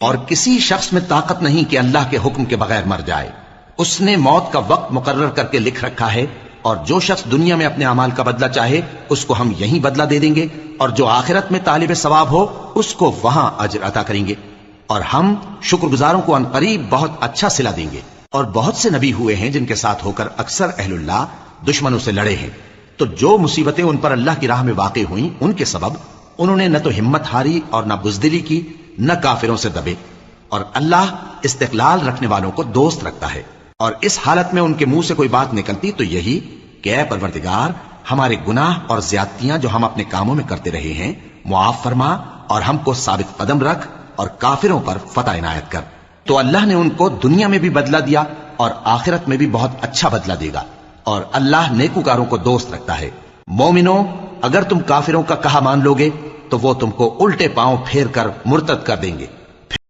اور کسی شخص میں طاقت نہیں کہ اللہ کے حکم کے بغیر مر جائے. اس نے موت کا وقت مقرر کر کے لکھ رکھا ہے، اور جو شخص دنیا میں اپنے اعمال کا بدلہ چاہے اس کو ہم یہیں بدلہ دے دیں گے، اور جو آخرت میں طالب ثواب ہو اس کو وہاں اجر عطا کریں گے، اور ہم شکر گزاروں کو عنقریب بہت اچھا صلہ دیں گے. اور بہت سے نبی ہوئے ہیں جن کے ساتھ ہو کر اکثر اہل اللہ دشمنوں سے لڑے ہیں، تو جو مصیبتیں ان پر اللہ کی راہ میں واقع ہوئیں ان کے سبب انہوں نے نہ تو ہمت ہاری اور نہ بزدلی کی، نہ کافروں سے دبے. اور اللہ استقلال رکھنے والوں کو دوست رکھتا ہے. اور اس حالت میں ان کے منہ سے کوئی بات نکلتی تو یہی کہ اے پروردگار، ہمارے گناہ اور زیادتیاں جو ہم اپنے کاموں میں کرتے رہے ہیں معاف فرما، اور ہم کو ثابت قدم رکھ اور کافروں پر فتح عنایت کر. تو اللہ نے ان کو دنیا میں بھی بدلہ دیا اور آخرت میں بھی بہت اچھا بدلہ دے گا، اور اللہ نیکوکاروں کو دوست رکھتا ہے. مومنو، اگر تم کافروں کا کہا مان لوگے تو وہ تم کو الٹے پاؤں پھیر کر مرتد کر دیں گے.